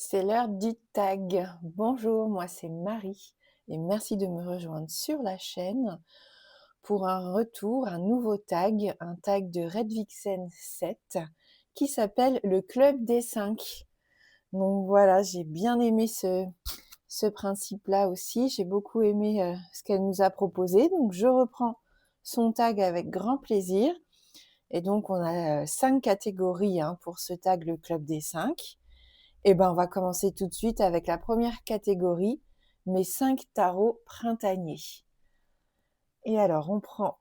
C'est l'heure du tag. Bonjour, moi c'est Marie et merci de me rejoindre sur la chaîne pour un nouveau tag, un tag de Red Vixen 7 qui s'appelle le Club des 5. Donc voilà, j'ai bien aimé ce principe-là aussi. J'ai beaucoup aimé ce qu'elle nous a proposé. Donc je reprends son tag avec grand plaisir. Et donc on a 5 catégories pour ce tag, le Club des 5. Eh ben, on va commencer tout de suite avec la première catégorie, mes 5 tarots printaniers. Et alors, on prend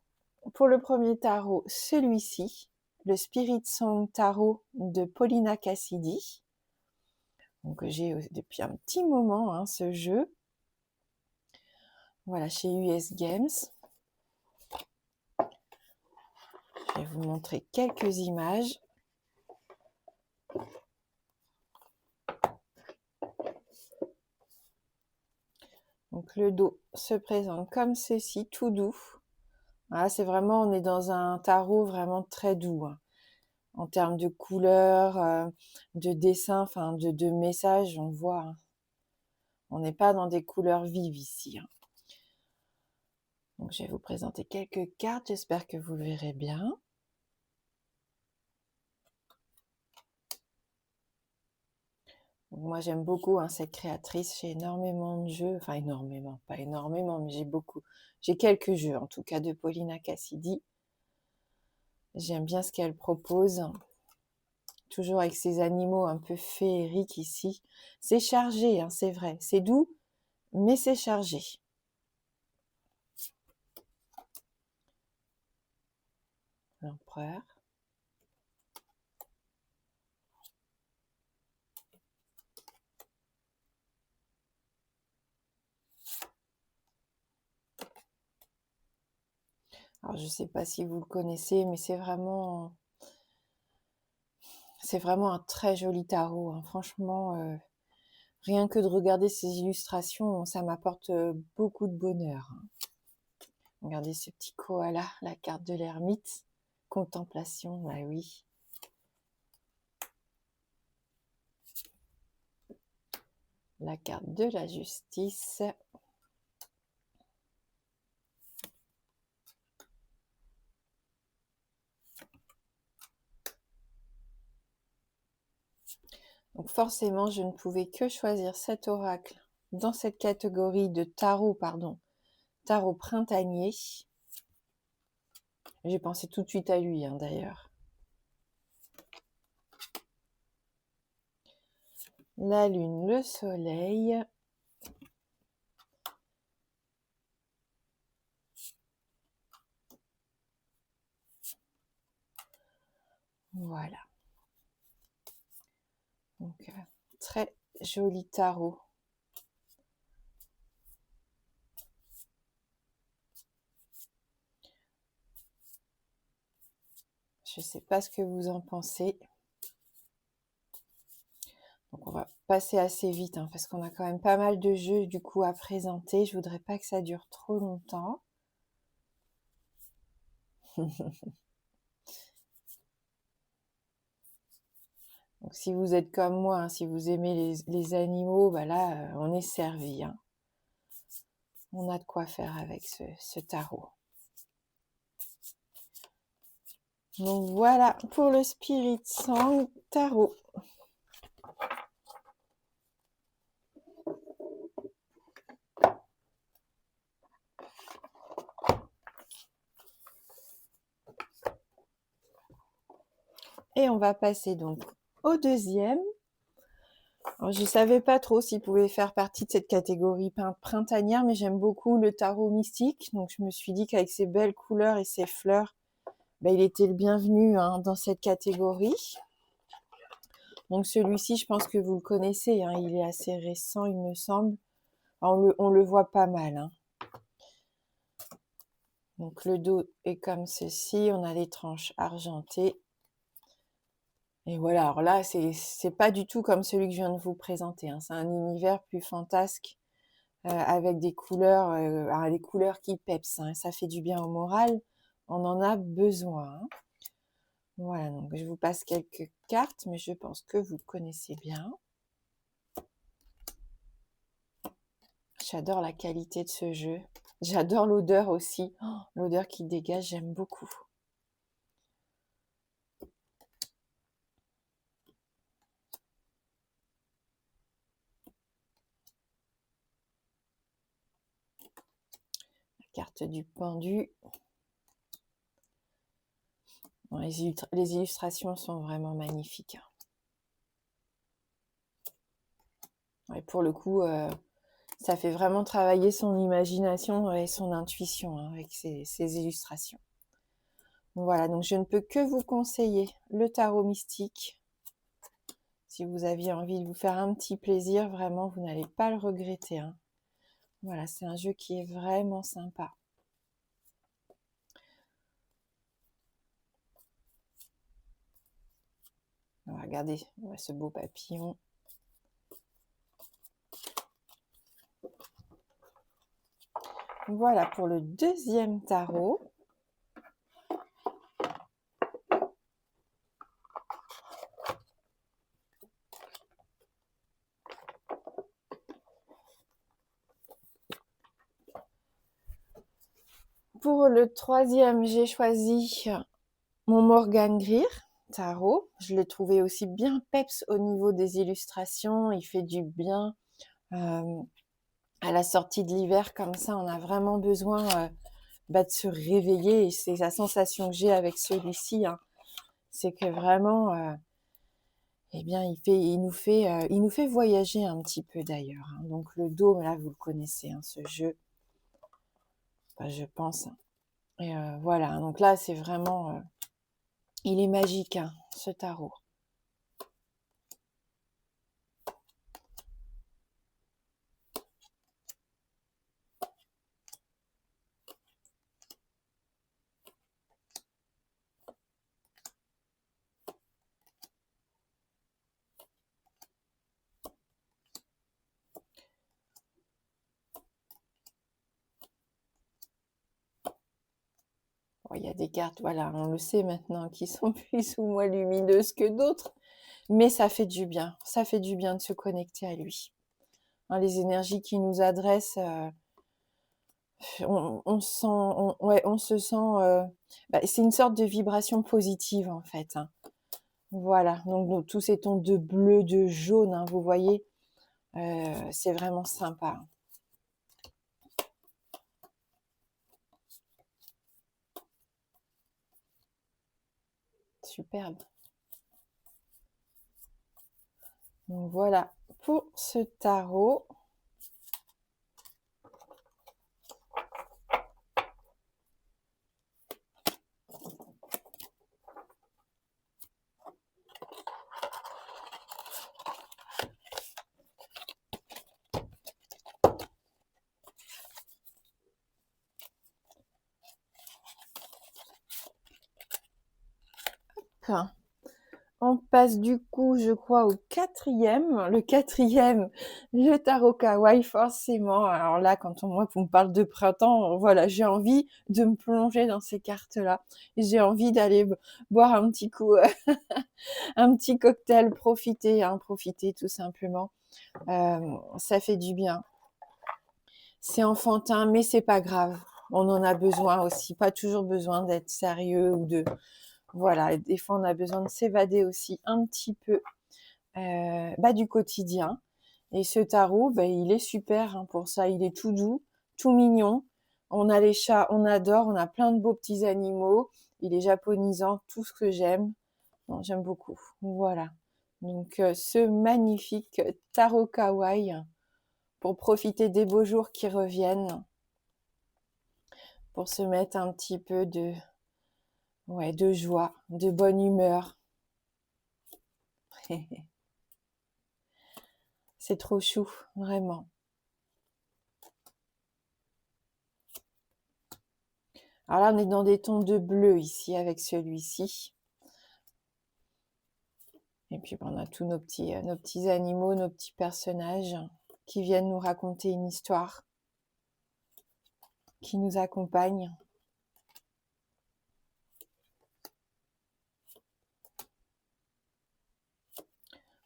pour le premier tarot celui-ci, le Spirit Song Tarot de Paulina Cassidy. Donc, j'ai depuis un petit moment ce jeu. Voilà, chez US Games. Je vais vous montrer quelques images. Donc, le dos se présente comme ceci, tout doux. Voilà, c'est vraiment, on est dans un tarot vraiment très doux. En termes de couleurs, de dessins, enfin de messages, on voit, on n'est pas dans des couleurs vives ici. Donc je vais vous présenter quelques cartes, j'espère que vous le verrez bien. Donc moi j'aime beaucoup cette créatrice, j'ai énormément de jeux, enfin énormément, pas énormément, mais j'ai quelques jeux en tout cas de Paulina Cassidy. J'aime bien ce qu'elle propose. Toujours avec ces animaux un peu féeriques ici. C'est chargé, c'est vrai. C'est doux, mais c'est chargé. L'empereur. Alors, je ne sais pas si vous le connaissez, mais c'est vraiment un très joli tarot. Franchement, rien que de regarder ces illustrations, ça m'apporte beaucoup de bonheur. Regardez ce petit koala, la carte de l'ermite. Contemplation, bah oui. La carte de la justice. Donc forcément, je ne pouvais que choisir cet oracle dans cette catégorie de tarot, tarot printanier. J'ai pensé tout de suite à lui, d'ailleurs. La lune, le soleil. Voilà. Donc, très joli tarot. Je ne sais pas ce que vous en pensez. Donc, on va passer assez vite parce qu'on a quand même pas mal de jeux du coup à présenter. Je voudrais pas que ça dure trop longtemps. Donc, si vous êtes comme moi, si vous aimez les animaux, bah là, on est servi. On a de quoi faire avec ce tarot. Donc voilà pour le Spirit Song Tarot. Et on va passer donc au deuxième. Alors, je ne savais pas trop s'il pouvait faire partie de cette catégorie printanière, mais j'aime beaucoup le tarot mystique. Donc je me suis dit qu'avec ses belles couleurs et ses fleurs, il était le bienvenu dans cette catégorie. Donc celui-ci, je pense que vous le connaissez, il est assez récent, il me semble. On le voit pas mal. Donc le dos est comme ceci, on a les tranches argentées. Et voilà, alors là, c'est pas du tout comme celui que je viens de vous présenter. C'est un univers plus fantasque avec des couleurs qui peps. Ça fait du bien au moral. On en a besoin. Voilà, donc je vous passe quelques cartes, mais je pense que vous connaissez bien. J'adore la qualité de ce jeu. J'adore l'odeur aussi. Oh, l'odeur qu'il dégage, j'aime beaucoup. La carte du pendu. Bon, les illustrations sont vraiment magnifiques. Ouais, pour le coup, ça fait vraiment travailler son imagination et son intuition avec ces illustrations. Voilà, donc je ne peux que vous conseiller le tarot mystique. Si vous aviez envie de vous faire un petit plaisir, vraiment, vous n'allez pas le regretter. Voilà, c'est un jeu qui est vraiment sympa. Regardez, ce beau papillon. Voilà pour le deuxième tarot. Pour le troisième, j'ai choisi mon Morgan Greer tarot. Je l'ai trouvé aussi bien peps au niveau des illustrations. Il fait du bien à la sortie de l'hiver. Comme ça, on a vraiment besoin de se réveiller. Et c'est la sensation que j'ai avec celui-ci. C'est que vraiment, eh bien, il nous fait voyager un petit peu d'ailleurs. Donc le dos, là, vous le connaissez, ce jeu. Je pense. Et voilà, donc là, c'est vraiment... il est magique, ce tarot. Bon, il y a des cartes, voilà, on le sait maintenant, qui sont plus ou moins lumineuses que d'autres. Mais ça fait du bien. Ça fait du bien de se connecter à lui. Les énergies qu'il nous adresse... on se sent... c'est une sorte de vibration positive, en fait. Voilà, donc tous ces tons de bleu, de jaune, vous voyez, c'est vraiment sympa. Superbe. Donc voilà pour ce tarot. On passe du coup, je crois, au quatrième. Le quatrième, le tarot kawaii, forcément. Alors là, quand on me parle de printemps, voilà, j'ai envie de me plonger dans ces cartes-là. J'ai envie d'aller boire un petit coup, un petit cocktail, profiter tout simplement. Ça fait du bien. C'est enfantin, mais c'est pas grave. On en a besoin aussi. Pas toujours besoin d'être sérieux ou de... Voilà, des fois, on a besoin de s'évader aussi un petit peu du quotidien. Et ce tarot, il est super pour ça. Il est tout doux, tout mignon. On a les chats, on adore. On a plein de beaux petits animaux. Il est japonisant, tout ce que j'aime. Bon, j'aime beaucoup. Voilà. Donc, ce magnifique tarot kawaii pour profiter des beaux jours qui reviennent. Pour se mettre un petit peu de joie, de bonne humeur. C'est trop chou, vraiment. Alors là, on est dans des tons de bleu ici avec celui-ci. Et puis, on a tous nos petits animaux, nos petits personnages qui viennent nous raconter une histoire, qui nous accompagnent.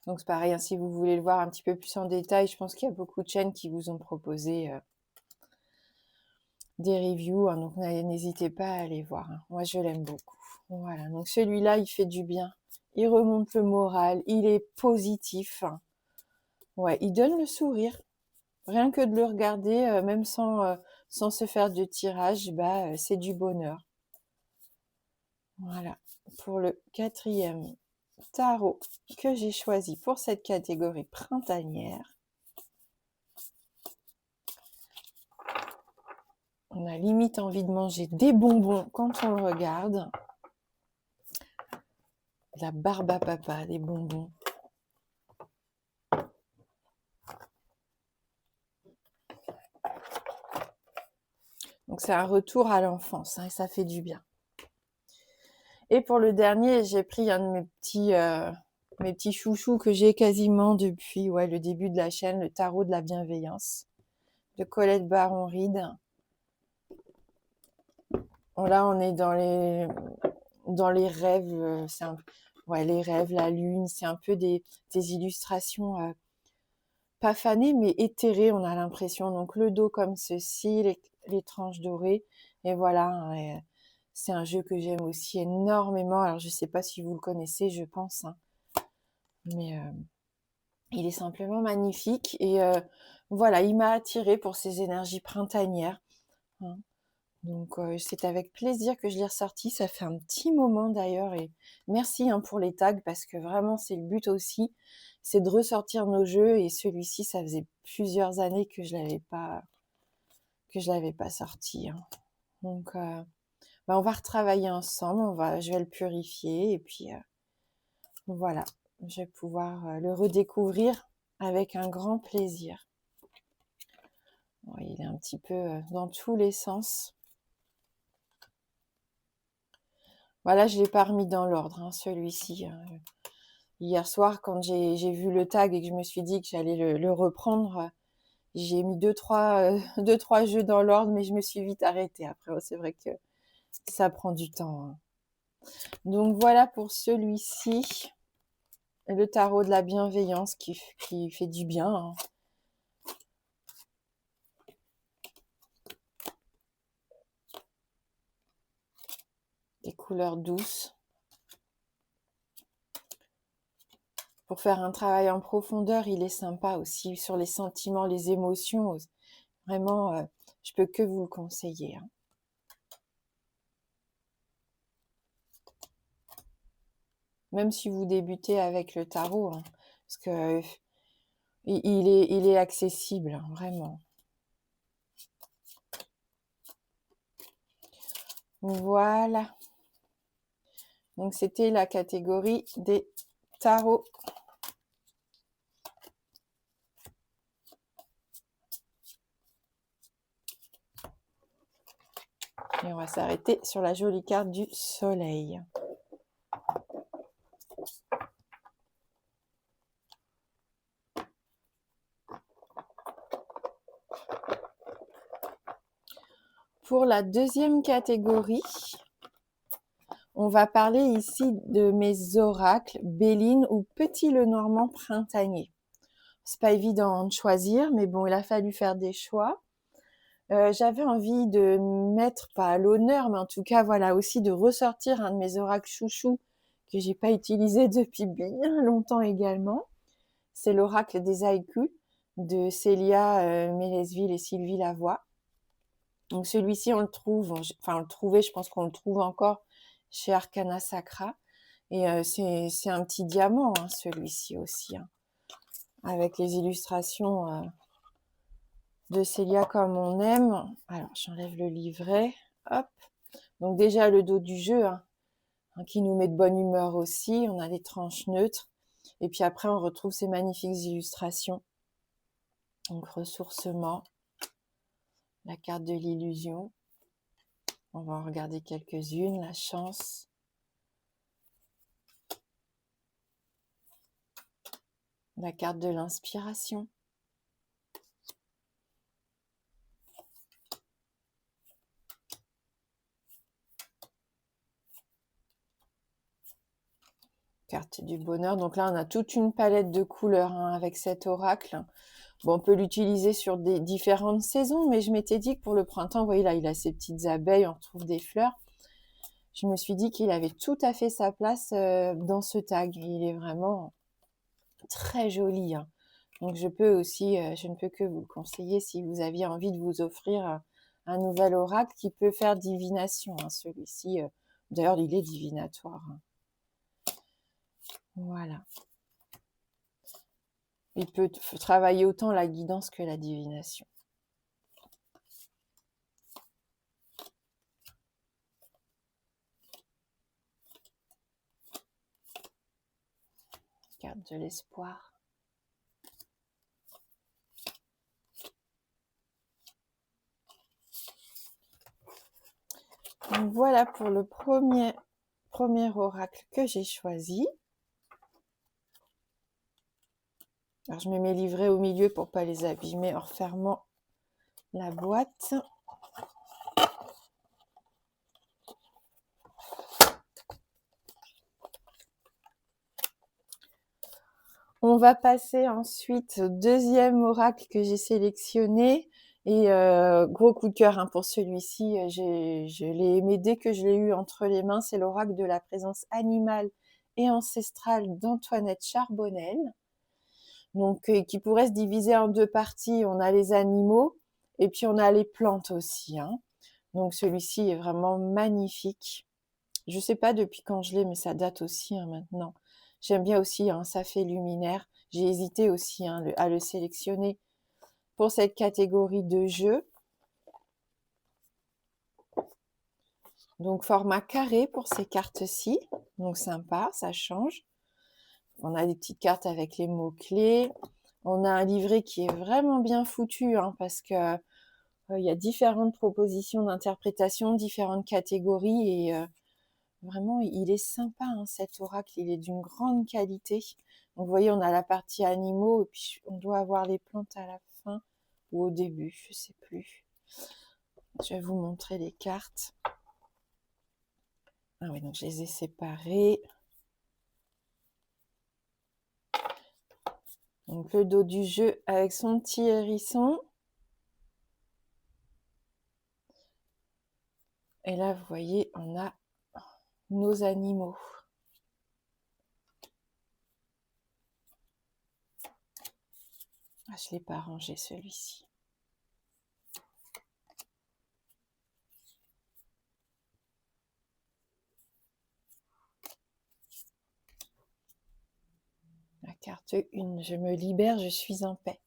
Donc c'est pareil, hein, si vous voulez le voir un petit peu plus en détail, je pense qu'il y a beaucoup de chaînes qui vous ont proposé des reviews, hein, donc n'hésitez pas à aller voir, hein. Moi, je l'aime beaucoup. Voilà, donc celui-là, il fait du bien. Il remonte le moral, il est positif, hein. Ouais, il donne le sourire. Rien que de le regarder, même sans se faire de tirage, c'est du bonheur. Voilà, pour le 4e tarot que j'ai choisi pour cette catégorie printanière. On a limite envie de manger des bonbons quand on le regarde. La barbe à papa, des bonbons. Donc c'est un retour à l'enfance, hein, et ça fait du bien. Et pour le dernier, j'ai pris un de mes petits chouchous que j'ai quasiment depuis le début de la chaîne, le tarot de la bienveillance de Colette Baron-Reid. Bon, là, on est dans les rêves, les rêves, la lune, c'est un peu des illustrations pas fanées, mais éthérées, on a l'impression. Donc le dos comme ceci, les tranches dorées, et voilà, hein, et c'est un jeu que j'aime aussi énormément. Alors je ne sais pas si vous le connaissez, je pense, hein, mais il est simplement magnifique. Et voilà, il m'a attirée pour ses énergies printanières, hein. Donc c'est avec plaisir que je l'ai ressorti. Ça fait un petit moment d'ailleurs. Et merci, hein, pour les tags, parce que vraiment c'est le but aussi. C'est de ressortir nos jeux. Et celui-ci, ça faisait plusieurs années que je l'avais pas sorti, hein. Donc on va retravailler ensemble. Je vais le purifier. Et puis voilà, je vais pouvoir le redécouvrir avec un grand plaisir. Bon, il est un petit peu dans tous les sens. Voilà, je ne l'ai pas remis dans l'ordre, hein, celui-ci. Hier soir, quand j'ai vu le tag et que je me suis dit que j'allais le reprendre, j'ai mis deux, trois jeux dans l'ordre, mais je me suis vite arrêtée. Après, c'est vrai que ça prend du temps, hein. Donc voilà pour celui-ci, le tarot de la bienveillance qui fait du bien, hein. Des couleurs douces. Pour faire un travail en profondeur, il est sympa aussi sur les sentiments, les émotions. Vraiment, je peux que vous le conseiller, hein. Même si vous débutez avec le tarot, hein, parce que il est accessible, hein, vraiment. Voilà. Donc c'était la catégorie des tarots. Et on va s'arrêter sur la jolie carte du soleil. Pour la deuxième catégorie, on va parler ici de mes oracles Béline ou Petit Lenormand printanier. C'est pas évident de choisir, mais bon, il a fallu faire des choix. J'avais envie de mettre, pas à l'honneur, mais en tout cas, voilà, aussi de ressortir un de mes oracles chouchous que j'ai pas utilisé depuis bien longtemps également. C'est l'oracle des haïkus de Célia Mélesville et Sylvie Lavoie. Donc celui-ci, on le trouvait, je pense qu'on le trouve encore chez Arcana Sacra. Et c'est un petit diamant, hein, celui-ci aussi, hein, avec les illustrations de Célia comme on aime. Alors, j'enlève le livret. Hop. Donc déjà, le dos du jeu, hein, qui nous met de bonne humeur aussi. On a des tranches neutres. Et puis après, on retrouve ces magnifiques illustrations. Donc, ressourcement. La carte de l'illusion. On va en regarder quelques-unes. La chance. La carte de l'inspiration. Carte du bonheur. Donc là, on a toute une palette de couleurs hein, avec cet oracle. Bon, on peut l'utiliser sur des différentes saisons, mais je m'étais dit que pour le printemps, vous voyez là, il a ses petites abeilles, on retrouve des fleurs. Je me suis dit qu'il avait tout à fait sa place dans ce tag. Il est vraiment très joli. Hein. Donc je peux aussi, je ne peux que vous le conseiller si vous aviez envie de vous offrir un nouvel oracle qui peut faire divination. Hein. Celui-ci, d'ailleurs, il est divinatoire. Hein. Voilà. Il peut travailler autant la guidance que la divination. Carte de l'espoir. Donc voilà pour le premier oracle que j'ai choisi. Alors je mets mes livrets au milieu pour ne pas les abîmer en refermant la boîte. On va passer ensuite au deuxième oracle que j'ai sélectionné. Et gros coup de cœur hein, pour celui-ci, je l'ai aimé dès que je l'ai eu entre les mains. C'est l'oracle de la présence animale et ancestrale d'Antoinette Charbonnel. Donc, qui pourrait se diviser en deux parties. On a les animaux et puis on a les plantes aussi. Hein. Donc celui-ci est vraiment magnifique. Je ne sais pas depuis quand je l'ai, mais ça date aussi hein, maintenant. J'aime bien aussi, hein, ça fait luminaire. J'ai hésité aussi hein, à le sélectionner pour cette catégorie de jeu. Donc format carré pour ces cartes-ci. Donc sympa, ça change. On a des petites cartes avec les mots-clés. On a un livret qui est vraiment bien foutu hein, parce que il y a différentes propositions d'interprétation, différentes catégories et vraiment, il est sympa hein, cet oracle, il est d'une grande qualité. Donc vous voyez, on a la partie animaux et puis on doit avoir les plantes à la fin ou au début, je ne sais plus. Je vais vous montrer les cartes. Ah oui, donc je les ai séparées. Donc le dos du jeu avec son petit hérisson. Et là, vous voyez, on a nos animaux. Ah, je ne l'ai pas rangé celui-ci. La carte 1, je me libère, je suis en paix.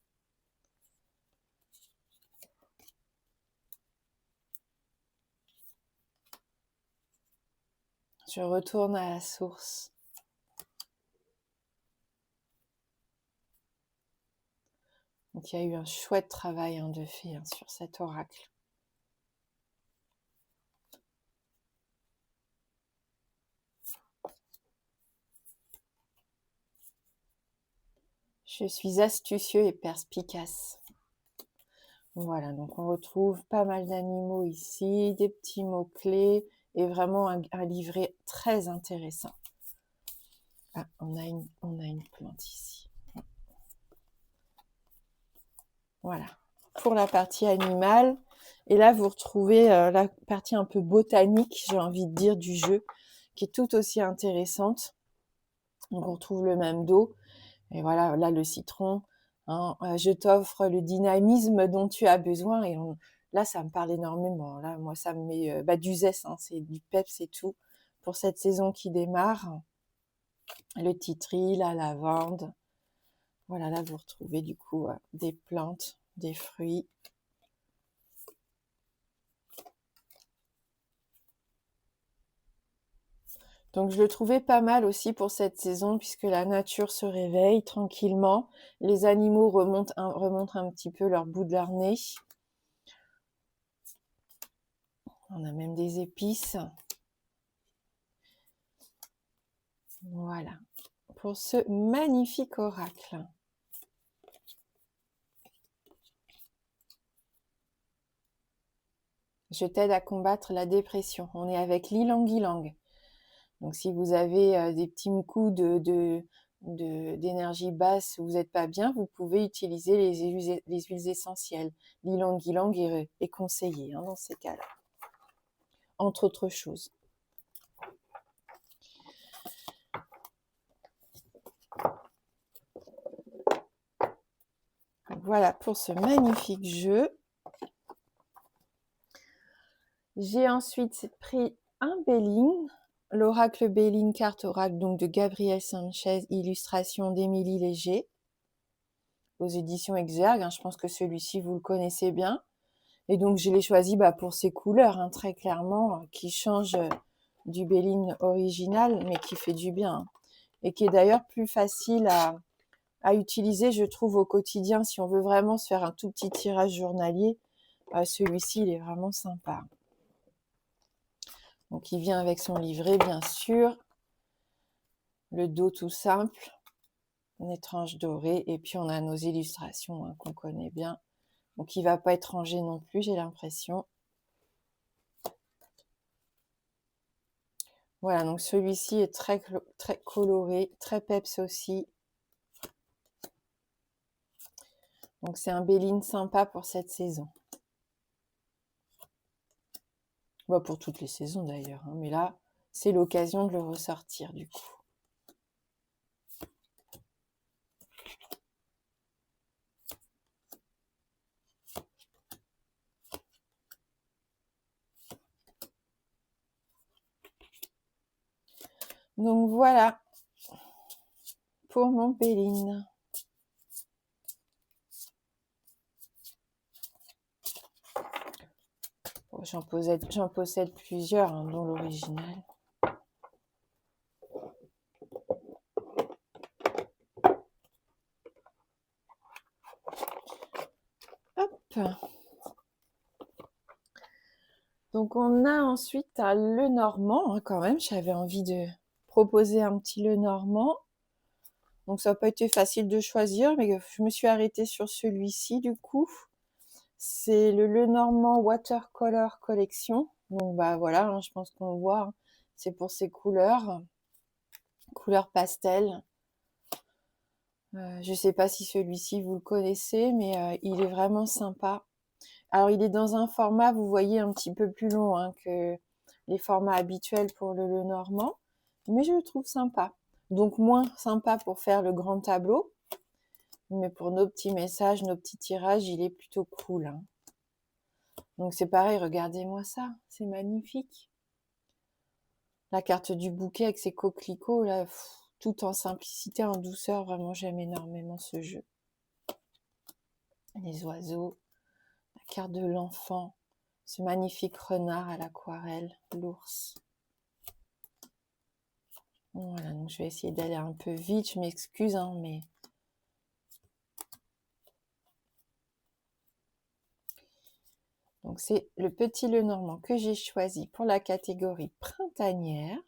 Je retourne à la source. Donc il y a eu un chouette travail hein, de fait hein, sur cet oracle. Je suis astucieux et perspicace. Voilà, donc on retrouve pas mal d'animaux ici, des petits mots-clés et vraiment un livret très intéressant. Ah, on a une plante ici. Voilà, pour la partie animale. Et là, vous retrouvez la partie un peu botanique, j'ai envie de dire, du jeu, qui est tout aussi intéressante. Donc on retrouve le même dos. Et voilà, là, le citron, hein, je t'offre le dynamisme dont tu as besoin. Et là, ça me parle énormément. Là, moi, ça me met du zeste, hein, c'est du peps et tout. Pour cette saison qui démarre, le titri, la lavande. Voilà, là, vous retrouvez du coup des plantes, des fruits. Donc je le trouvais pas mal aussi pour cette saison puisque la nature se réveille tranquillement. Les animaux remontent un petit peu leur bout de leur nez. On a même des épices. Voilà, pour ce magnifique oracle. Je t'aide à combattre la dépression. On est avec l'ylang-ylang. Donc si vous avez des petits coups d'énergie basse où vous n'êtes pas bien, vous pouvez utiliser les huiles essentielles. L'ylang-ylang est conseillé dans ces cas-là, entre autres choses. Voilà pour ce magnifique jeu. J'ai ensuite pris un Béline, l'Oracle Béline, carte oracle donc de Gabriel Sanchez, illustration d'Émilie Léger, aux éditions Exergue. Je pense que celui-ci, vous le connaissez bien. Et donc, je l'ai choisi pour ses couleurs, très clairement, qui changent du Béline original, mais qui fait du bien. Et qui est d'ailleurs plus facile à utiliser, je trouve, au quotidien. Si on veut vraiment se faire un tout petit tirage journalier, celui-ci, il est vraiment sympa. Donc, il vient avec son livret, bien sûr. Le dos tout simple, une étrange dorée. Et puis, on a nos illustrations qu'on connaît bien. Donc, il ne va pas être rangé non plus, j'ai l'impression. Voilà, donc celui-ci est très coloré, très peps aussi. Donc, c'est un Béline sympa pour cette saison. Pour toutes les saisons d'ailleurs. Mais là, c'est l'occasion de le ressortir du coup. Donc voilà pour mon Béline. J'en possède plusieurs, dont l'original. Hop. Donc on a ensuite un Lenormand, quand même. J'avais envie de proposer un petit Lenormand. Donc ça n'a pas été facile de choisir, mais je me suis arrêtée sur celui-ci du coup. C'est le Lenormand Watercolor Collection. Donc voilà, je pense qu'on voit, c'est pour ses couleurs pastel. Je ne sais pas si celui-ci vous le connaissez, mais il est vraiment sympa. Alors il est dans un format, vous voyez, un petit peu plus long que les formats habituels pour le Lenormand, mais je le trouve sympa. Donc moins sympa pour faire le grand tableau, mais pour nos petits messages, nos petits tirages, il est plutôt cool. Donc c'est pareil, regardez-moi ça, c'est magnifique. La carte du bouquet avec ses coquelicots, là, tout en simplicité, en douceur, vraiment j'aime énormément ce jeu. Les oiseaux, la carte de l'enfant, ce magnifique renard à l'aquarelle, l'ours. Voilà, donc je vais essayer d'aller un peu vite, je m'excuse, mais... Donc c'est le petit Lenormand que j'ai choisi pour la catégorie printanière.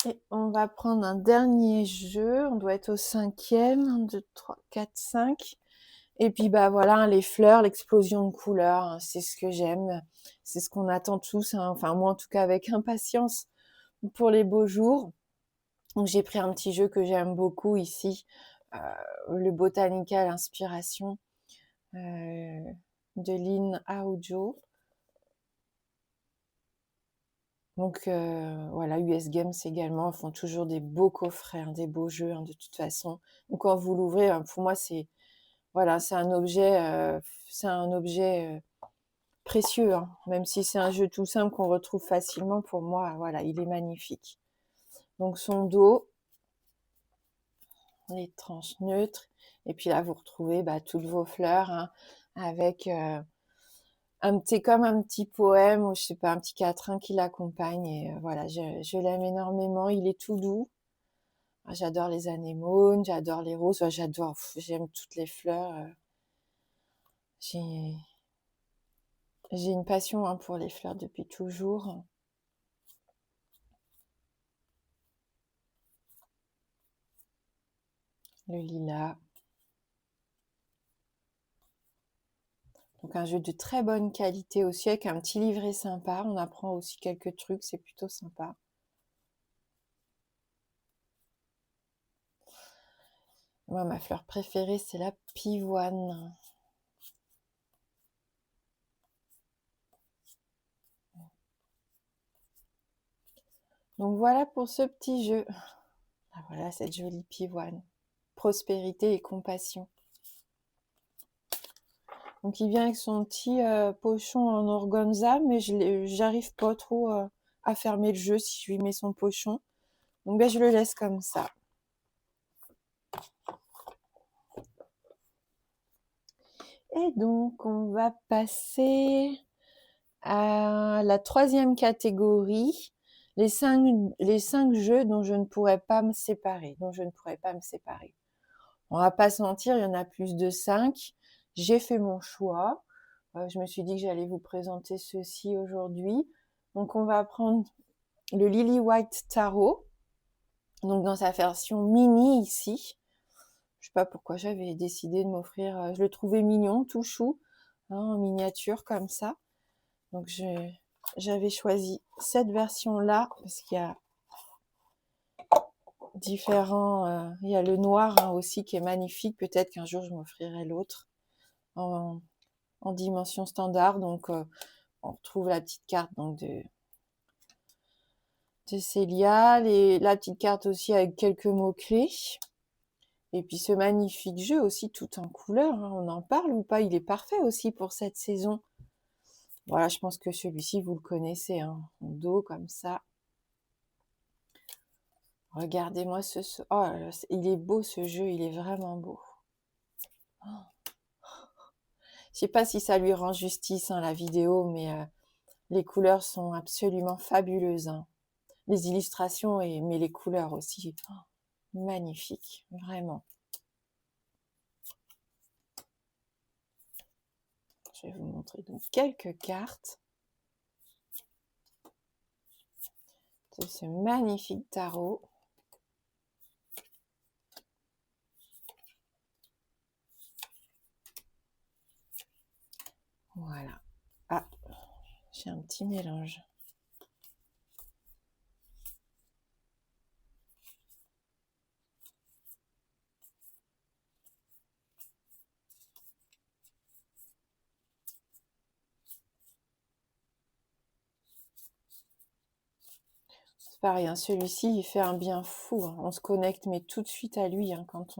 Et on va prendre un dernier jeu, on doit être au 5e, 1, 2, 3, 4, 5. Et puis voilà, les fleurs, l'explosion de couleurs, c'est ce que j'aime, c'est ce qu'on attend tous, enfin moi en tout cas avec impatience pour les beaux jours. Donc j'ai pris un petit jeu que j'aime beaucoup ici, le Botanical Inspiration de Lynn Aojo. Donc voilà, US Games également font toujours des beaux coffrets, des beaux jeux de toute façon. Donc quand vous l'ouvrez, pour moi c'est un objet précieux, même si c'est un jeu tout simple qu'on retrouve facilement. Pour moi, voilà, il est magnifique. Donc son dos, les tranches neutres, et puis là vous retrouvez toutes vos fleurs avec comme un petit poème ou je sais pas, un petit quatrain qui l'accompagne. Et voilà, je l'aime énormément. Il est tout doux. J'adore les anémones, j'adore les roses, j'aime toutes les fleurs. J'ai une passion pour les fleurs depuis toujours. le lilas. Donc un jeu de très bonne qualité aussi, avec un petit livret sympa. On apprend aussi quelques trucs, c'est plutôt sympa. Moi, ma fleur préférée, c'est la pivoine. Donc voilà pour ce petit jeu. Ah, voilà cette jolie pivoine. Prospérité et compassion. Donc il vient avec son petit pochon en organza, mais j'arrive pas trop à fermer le jeu si je lui mets son pochon. Donc ben, je le laisse comme ça. Et donc on va passer à la troisième catégorie, les cinq jeux dont je ne pourrais pas me séparer, On va pas se mentir, il y en a plus de 5. J'ai fait mon choix. Je me suis dit que j'allais vous présenter ceci aujourd'hui. Donc on va prendre le Lily White Tarot, donc dans sa version mini ici. Je sais pas pourquoi j'avais décidé de m'offrir, je le trouvais mignon, tout chou, hein, en miniature comme ça. Donc j'avais choisi cette version-là parce qu'il y a différents, il y a le noir hein, aussi qui est magnifique. Peut-être qu'un jour je m'offrirai l'autre en dimension standard. Donc on retrouve la petite carte donc de Célia, la petite carte aussi avec quelques mots-clés. Et puis ce magnifique jeu aussi tout en couleur, hein. On en parle ou pas? Il est parfait aussi pour cette saison. Voilà, je pense que celui-ci, vous le connaissez, hein, en dos comme ça. Regardez-moi oh, il est beau ce jeu, il est vraiment beau. Oh. Je sais pas si ça lui rend justice, hein, la vidéo, mais les couleurs sont absolument fabuleuses, hein. Les illustrations, mais les couleurs aussi. Oh, magnifique, vraiment. Je vais vous montrer donc quelques cartes de ce magnifique tarot. Voilà. Ah, j'ai un petit mélange. C'est pareil, hein, celui-ci, il fait un bien fou, hein. On se connecte, mais tout de suite à lui, hein, quand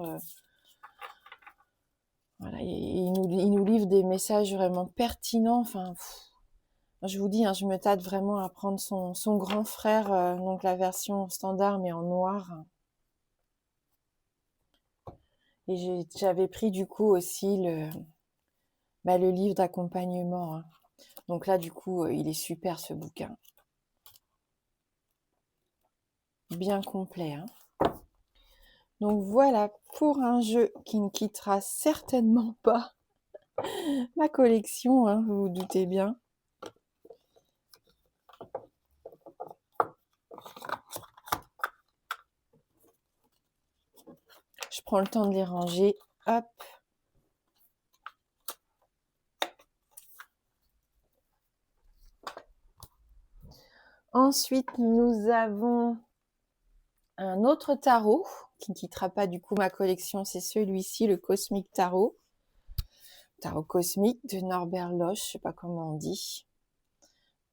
voilà, il nous livre des messages vraiment pertinents. Enfin, je vous dis, hein, je me tâte vraiment à prendre son grand frère, donc la version standard, mais en noir. Et j'avais pris du coup aussi le livre d'accompagnement, hein. Donc là, du coup, il est super ce bouquin. Bien complet, hein. Donc voilà pour un jeu qui ne quittera certainement pas ma collection, hein, vous vous doutez bien. Je prends le temps de les ranger. Hop. Ensuite, nous avons un autre tarot qui ne quittera pas du coup ma collection. C'est celui-ci, le Cosmic Tarot. Tarot cosmique de Norbert Losch, je ne sais pas comment on dit.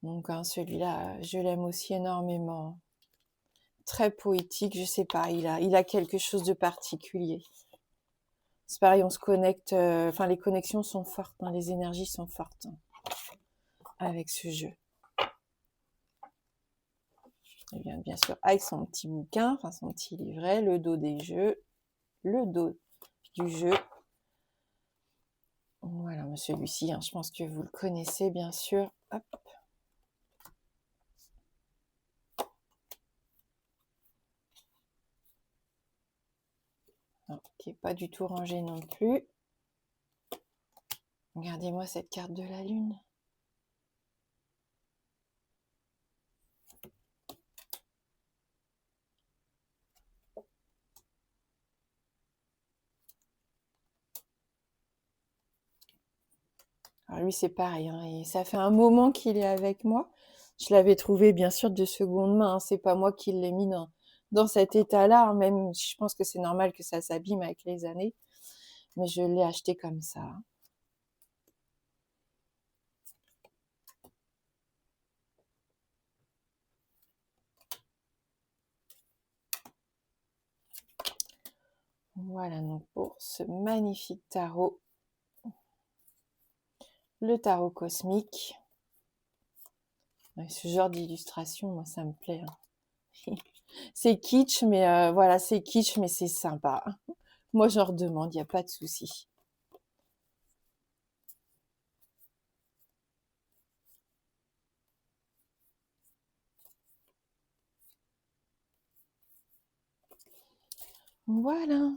Donc hein, celui-là, je l'aime aussi énormément. Très poétique, je sais pas, il a quelque chose de particulier. C'est pareil, on se connecte, enfin les connexions sont fortes, hein, les énergies sont fortes, hein, avec ce jeu. Et bien sûr, avec son petit bouquin, enfin son petit livret, le dos des jeux, le dos du jeu. Voilà, celui-ci, hein, je pense que vous le connaissez bien sûr. Hop. Non, qui n'est pas du tout rangé non plus. Regardez-moi cette carte de la lune. Alors lui, c'est pareil, hein, et ça fait un moment qu'il est avec moi. Je l'avais trouvé bien sûr de seconde main, hein, c'est pas moi qui l'ai mis dans cet état-là, hein, même je pense que c'est normal que ça s'abîme avec les années, mais je l'ai acheté comme ça. Voilà donc pour ce magnifique tarot, le tarot cosmique. Ouais, ce genre d'illustration, moi ça me plaît, hein. C'est kitsch, mais voilà, c'est kitsch, mais c'est sympa. Moi j'en redemande, il n'y a pas de souci. Voilà.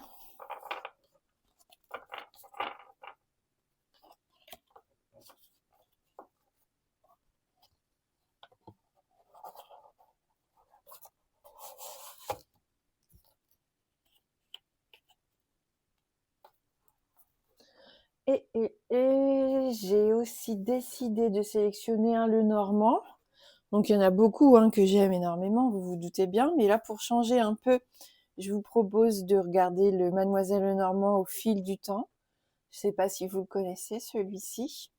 Et j'ai aussi décidé de sélectionner un Lenormand. Donc il y en a beaucoup hein, que j'aime énormément, vous vous doutez bien. Mais là, pour changer un peu, je vous propose de regarder le Mademoiselle Lenormand au fil du temps. Je ne sais pas si vous le connaissez, celui-ci.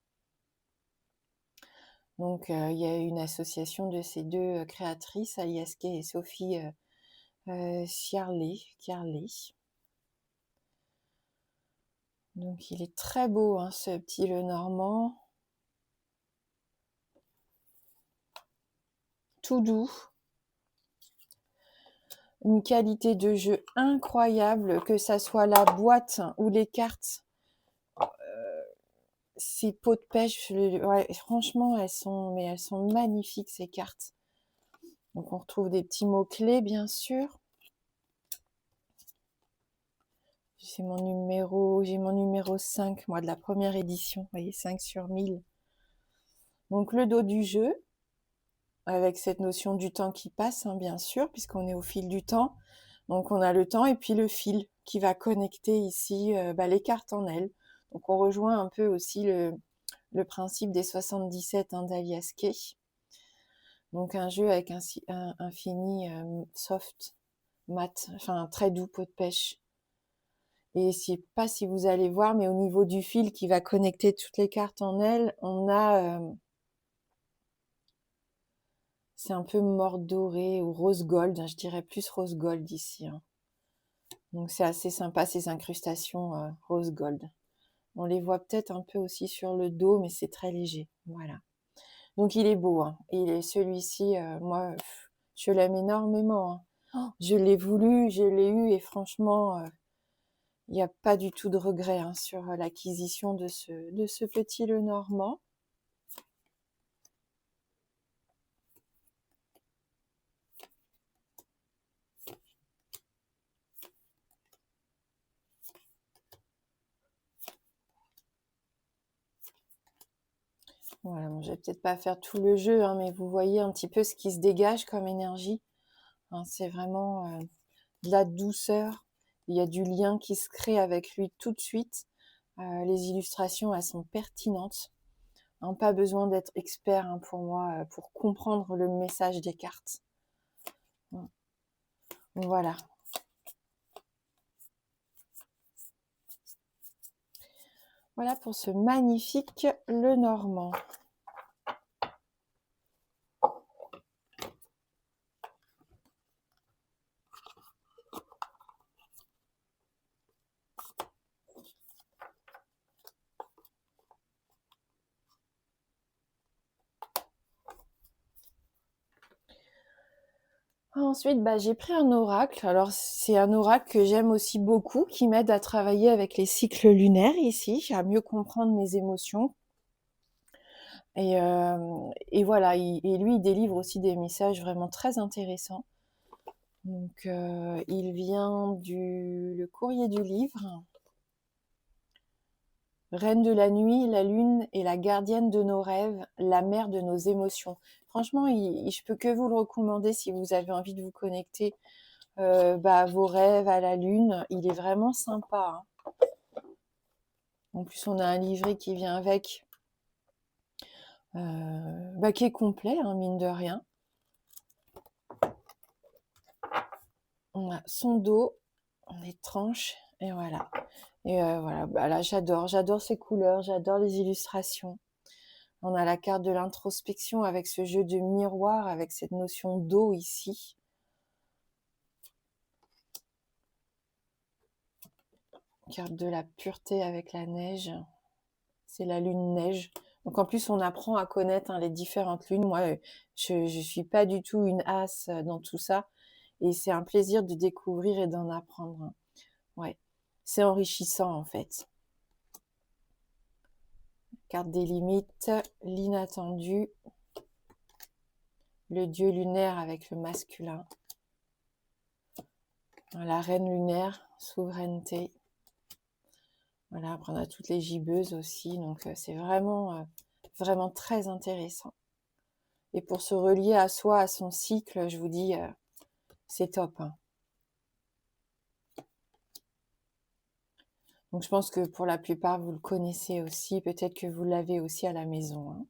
Donc il y a une association de ces deux créatrices, Alias Kay et Sophie Ciarlet. Donc il est très beau, hein, ce petit Lenormand. Tout doux. Une qualité de jeu incroyable, que ça soit la boîte ou les cartes. Ces pots de pêche, ouais, franchement, elles sont magnifiques, ces cartes. Donc on retrouve des petits mots-clés, bien sûr. J'ai mon numéro 5, moi, de la première édition. Vous voyez, 5 sur 1000. Donc le dos du jeu, avec cette notion du temps qui passe, hein, bien sûr, puisqu'on est au fil du temps. Donc on a le temps et puis le fil qui va connecter ici les cartes en elles. Donc on rejoint un peu aussi le principe des 77 hein, d'Alias Kay. Donc un jeu avec un fini soft, mat, enfin très doux, pot de pêche. Et je sais pas si vous allez voir, mais au niveau du fil qui va connecter toutes les cartes en elles, on a... c'est un peu mort doré ou rose gold, hein, je dirais plus rose gold ici. Hein. Donc c'est assez sympa ces incrustations rose gold. On les voit peut-être un peu aussi sur le dos, mais c'est très léger. Voilà. Donc il est beau. Hein. Celui-ci, moi, je l'aime énormément. Hein. Oh, je l'ai voulu, je l'ai eu et franchement, il n'y a pas du tout de regret hein, sur l'acquisition de ce petit Lenormand. Voilà, bon, je vais peut-être pas faire tout le jeu, hein, mais vous voyez un petit peu ce qui se dégage comme énergie. Hein, c'est vraiment de la douceur. Il y a du lien qui se crée avec lui tout de suite. Les illustrations, elles sont pertinentes. Hein, pas besoin d'être expert hein, pour moi, pour comprendre le message des cartes. Voilà. Voilà pour ce magnifique Lenormand. Ensuite, j'ai pris un oracle. Alors, c'est un oracle que j'aime aussi beaucoup, qui m'aide à travailler avec les cycles lunaires ici, à mieux comprendre mes émotions. Et voilà, et lui, il délivre aussi des messages vraiment très intéressants. Donc, il vient le courrier du livre. Reine de la nuit, la lune est la gardienne de nos rêves, la mère de nos émotions. Franchement, je peux que vous le recommander si vous avez envie de vous connecter à vos rêves, à la lune. Il est vraiment sympa. Hein. En plus, on a un livret qui vient avec. qui est complet, hein, mine de rien. On a son dos, les tranches, et voilà. Et voilà, là j'adore ces couleurs, j'adore les illustrations. On a la carte de l'introspection avec ce jeu de miroir, avec cette notion d'eau ici. Carte de la pureté avec la neige. C'est la lune neige. Donc en plus, on apprend à connaître les différentes lunes. Moi, je ne suis pas du tout une as dans tout ça. Et c'est un plaisir de découvrir et d'en apprendre. Ouais, c'est enrichissant en fait. Carte des limites, l'inattendu, le dieu lunaire avec le masculin, la reine lunaire, souveraineté. Voilà, après on a toutes les gibbeuses aussi, donc c'est vraiment, vraiment très intéressant. Et pour se relier à soi, à son cycle, je vous dis, c'est top. Hein. Donc je pense que pour la plupart, vous le connaissez aussi, peut-être que vous l'avez aussi à la maison. Hein.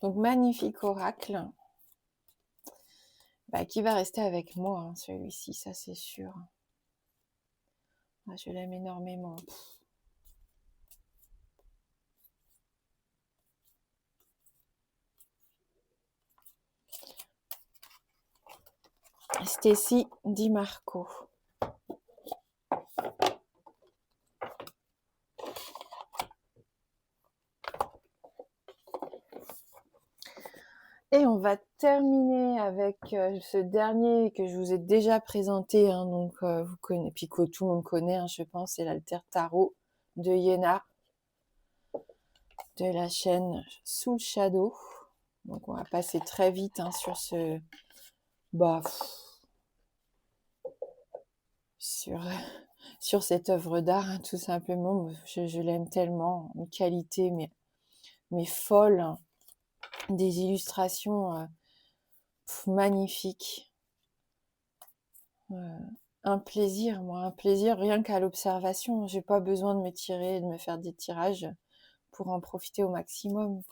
Donc magnifique oracle, qui va rester avec moi, hein, celui-ci, ça c'est sûr. Ah, je l'aime énormément. Stacy Di Marco. Et on va terminer avec ce dernier que je vous ai déjà présenté, hein, donc vous connaissez, puis que tout le monde connaît, hein, je pense, c'est l'Alter Tarot de Yéna, de la chaîne Soul Shadow. Donc on va passer très vite sur ce... sur cette œuvre d'art, hein, tout simplement. Je l'aime tellement, une qualité mais folle, hein, des illustrations magnifiques. Un plaisir, un plaisir rien qu'à l'observation. J'ai pas besoin de me tirer, de me faire des tirages pour en profiter au maximum.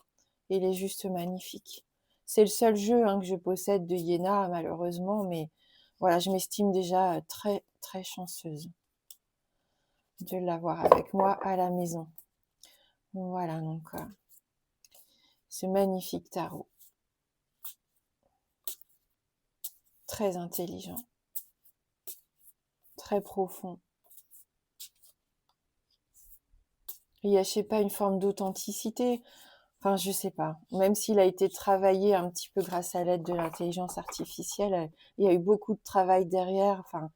Il est juste magnifique. C'est le seul jeu que je possède de Yéna, malheureusement, mais voilà, je m'estime déjà très, très chanceuse de l'avoir avec moi à la maison. Voilà, donc ce magnifique tarot. Très intelligent, très profond. Il y a, je sais pas, une forme d'authenticité. Enfin, je sais pas. Même s'il a été travaillé un petit peu grâce à l'aide de l'intelligence artificielle, il y a eu beaucoup de travail derrière. Enfin,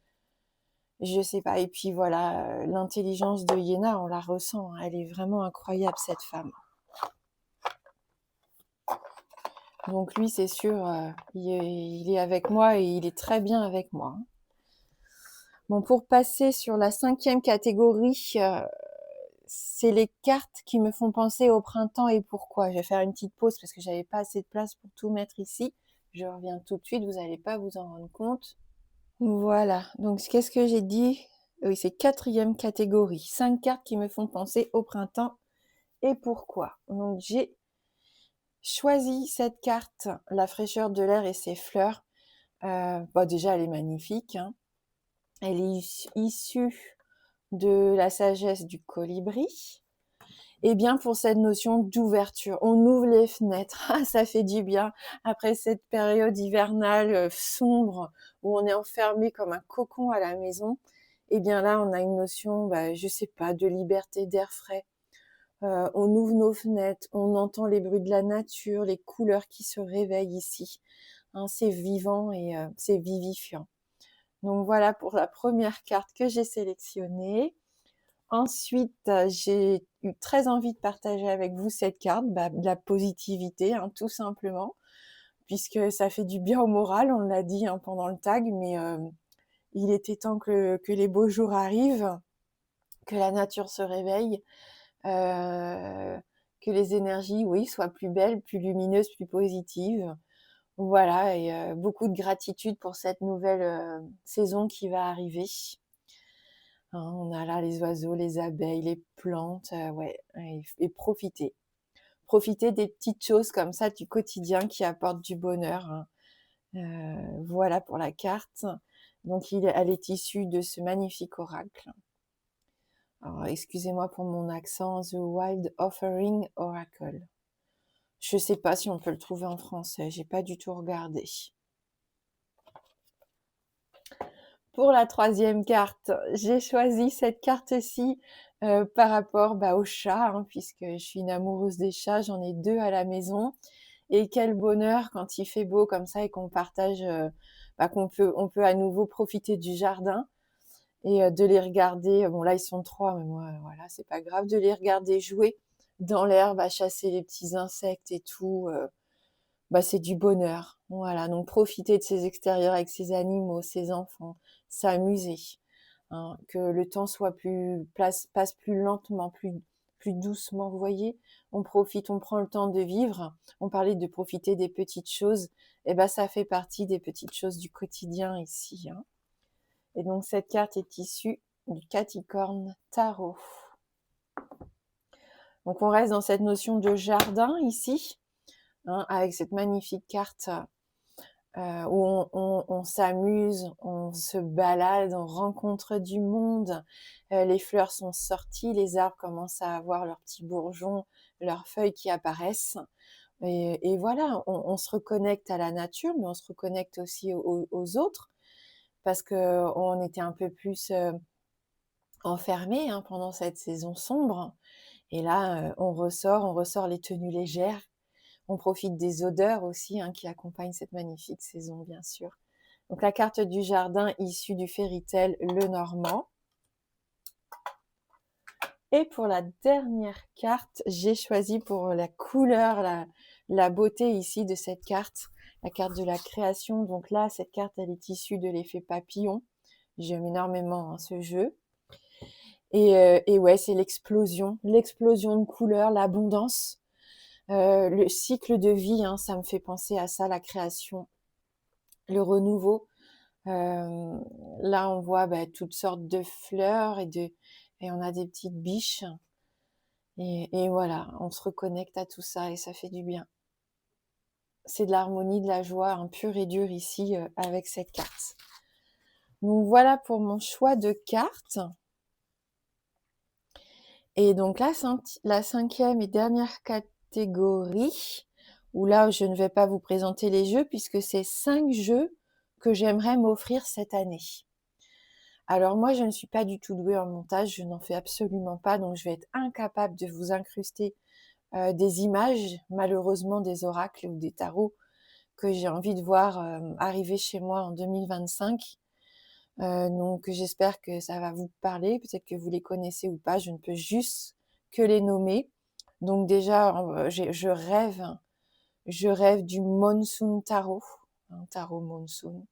je sais pas. Et puis voilà, l'intelligence de Yéna, on la ressent. Elle est vraiment incroyable, cette femme. Donc lui, c'est sûr, il est avec moi et il est très bien avec moi. Bon, pour passer sur la 5e catégorie, c'est les cartes qui me font penser au printemps et pourquoi. Je vais faire une petite pause parce que j'avais pas assez de place pour tout mettre ici. Je reviens tout de suite, vous n'allez pas vous en rendre compte. Voilà, donc qu'est-ce que j'ai dit? Oui, c'est 4e catégorie. 5 cartes qui me font penser au printemps et pourquoi. Donc j'ai choisi cette carte, la fraîcheur de l'air et ses fleurs. Déjà, elle est magnifique. Hein. Elle est issue de la sagesse du colibri. Et bien pour cette notion d'ouverture, on ouvre les fenêtres, ça fait du bien après cette période hivernale sombre où on est enfermé comme un cocon à la maison. Et bien là, on a une notion, je sais pas, de liberté, d'air frais. On ouvre nos fenêtres, on entend les bruits de la nature, les couleurs qui se réveillent ici. Hein, c'est vivant et c'est vivifiant. Donc voilà pour la première carte que j'ai sélectionnée. Ensuite, j'ai eu très envie de partager avec vous cette carte, de la positivité, tout simplement, puisque ça fait du bien au moral, on l'a dit pendant le tag, mais il était temps que les beaux jours arrivent, que la nature se réveille, que les énergies, oui, soient plus belles, plus lumineuses, plus positives. Voilà, et beaucoup de gratitude pour cette nouvelle saison qui va arriver. Hein, on a là les oiseaux, les abeilles, les plantes, ouais, et profiter. Profiter des petites choses comme ça du quotidien qui apportent du bonheur, hein. Voilà pour la carte. Donc elle est issue de ce magnifique oracle. Alors excusez-moi pour mon accent, The Wild Offering Oracle. Je sais pas si on peut le trouver en français, j'ai pas du tout regardé. Pour la troisième carte, j'ai choisi cette carte-ci par rapport au chat, hein, puisque je suis une amoureuse des chats, j'en ai 2 à la maison. Et quel bonheur quand il fait beau comme ça et qu'on partage, on peut à nouveau profiter du jardin et de les regarder. Bon là ils sont 3, mais moi voilà, c'est pas grave, de les regarder jouer dans l'herbe, à chasser les petits insectes et tout. C'est du bonheur. Voilà, donc profiter de ces extérieurs avec ces animaux, ces enfants, s'amuser, hein, que le temps soit passe plus lentement, plus doucement. Vous voyez, on profite, on prend le temps de vivre. On parlait de profiter des petites choses. Et ça fait partie des petites choses du quotidien ici, hein. Et donc cette carte est issue du Capricorne Tarot. Donc on reste dans cette notion de jardin ici, hein, avec cette magnifique carte où on s'amuse, on se balade, on rencontre du monde. Les fleurs sont sorties, les arbres commencent à avoir leurs petits bourgeons, leurs feuilles qui apparaissent. Et voilà, on se reconnecte à la nature, mais on se reconnecte aussi aux autres, parce qu'on était un peu plus enfermés, hein, pendant cette saison sombre. Et là, on ressort les tenues légères. On profite des odeurs aussi, hein, qui accompagnent cette magnifique saison, bien sûr. Donc la carte du jardin issue du Fairy Tale Le Normand. Et pour la dernière carte, j'ai choisi pour la couleur, la beauté ici de cette carte, la carte de la création. Donc là, cette carte, elle est issue de l'effet papillon. J'aime énormément, hein, ce jeu. Et ouais, c'est l'explosion de couleurs, l'abondance, le cycle de vie, hein, ça me fait penser à ça, la création, le renouveau. Là, on voit toutes sortes de fleurs et on a des petites biches. Et voilà, on se reconnecte à tout ça et ça fait du bien. C'est de l'harmonie, de la joie, hein, pure et dure ici avec cette carte. Donc voilà pour mon choix de cartes. Et donc la cinquième et dernière catégorie, où là je ne vais pas vous présenter les jeux puisque c'est 5 jeux que j'aimerais m'offrir cette année. Alors moi je ne suis pas du tout douée en montage, je n'en fais absolument pas, donc je vais être incapable de vous incruster des images, malheureusement des oracles ou des tarots que j'ai envie de voir arriver chez moi en 2025. Donc j'espère que ça va vous parler, peut-être que vous les connaissez ou pas, je ne peux juste que les nommer. Donc déjà, je rêve du Monsoon Tarot, un tarot Monsoon.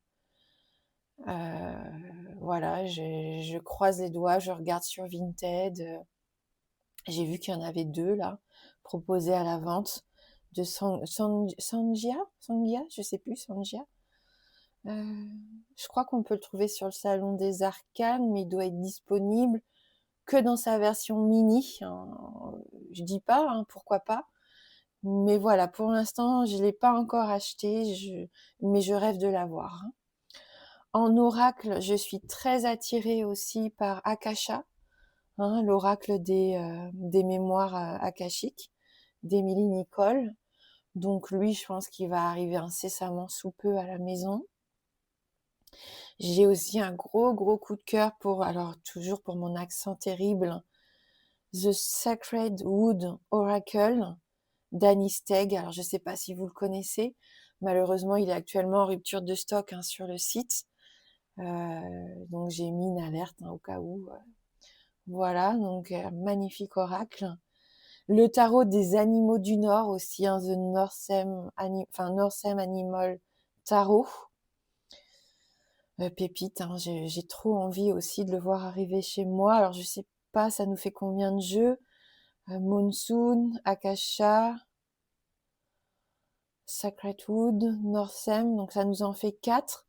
Voilà, je croise les doigts, je regarde sur Vinted. J'ai vu qu'il y en avait 2 là, proposés à la vente, de Sangia, je sais plus, Sangia. Je crois qu'on peut le trouver sur le Salon des Arcanes, mais il doit être disponible que dans sa version mini, hein. Je dis pas, hein, pourquoi pas. Mais voilà, pour l'instant, je l'ai pas encore acheté, mais je rêve de l'avoir, hein. En oracle, je suis très attirée aussi par Akasha, hein, l'oracle des mémoires akashiques d'Émilie Nicole. Donc lui, je pense qu'il va arriver incessamment sous peu à la maison. J'ai aussi un gros coup de cœur alors toujours pour mon accent terrible, The Sacred Wood Oracle d'Annie Steg. Alors je ne sais pas si vous le connaissez. Malheureusement, il est actuellement en rupture de stock, hein, sur le site. Donc j'ai mis une alerte, hein, au cas où. Voilà, donc magnifique oracle. Le tarot des animaux du Nord aussi, hein, The Northam Animal Tarot. Pépite, hein, j'ai trop envie aussi de le voir arriver chez moi. Alors je sais pas, ça nous fait combien de jeux? Monsoon, Akasha, Sacred Wood, Northam, donc ça nous en fait 4.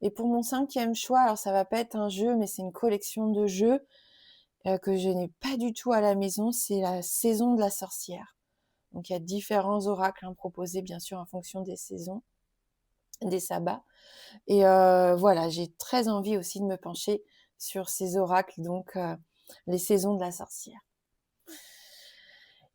Et pour mon 5e choix, alors ça va pas être un jeu, mais c'est une collection de jeux que je n'ai pas du tout à la maison, c'est la saison de la sorcière. Donc il y a différents oracles, hein, proposés bien sûr en fonction des saisons, des sabbats. Et voilà, j'ai très envie aussi de me pencher sur ces oracles, donc les saisons de la sorcière.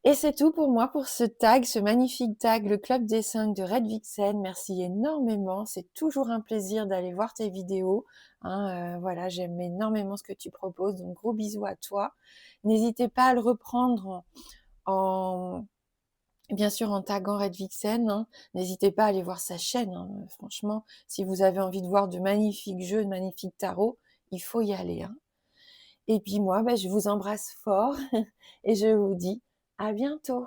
Et c'est tout pour moi pour ce tag, ce magnifique tag, le Club des 5 de Red Vixen. Merci énormément, c'est toujours un plaisir d'aller voir tes vidéos, hein, voilà, j'aime énormément ce que tu proposes, donc gros bisous à toi. N'hésitez pas à le reprendre en bien sûr en taguant Red Vixen, hein. N'hésitez pas à aller voir sa chaîne, hein. Franchement, si vous avez envie de voir de magnifiques jeux, de magnifiques tarots, il faut y aller, hein. Et puis moi, je vous embrasse fort et je vous dis à bientôt.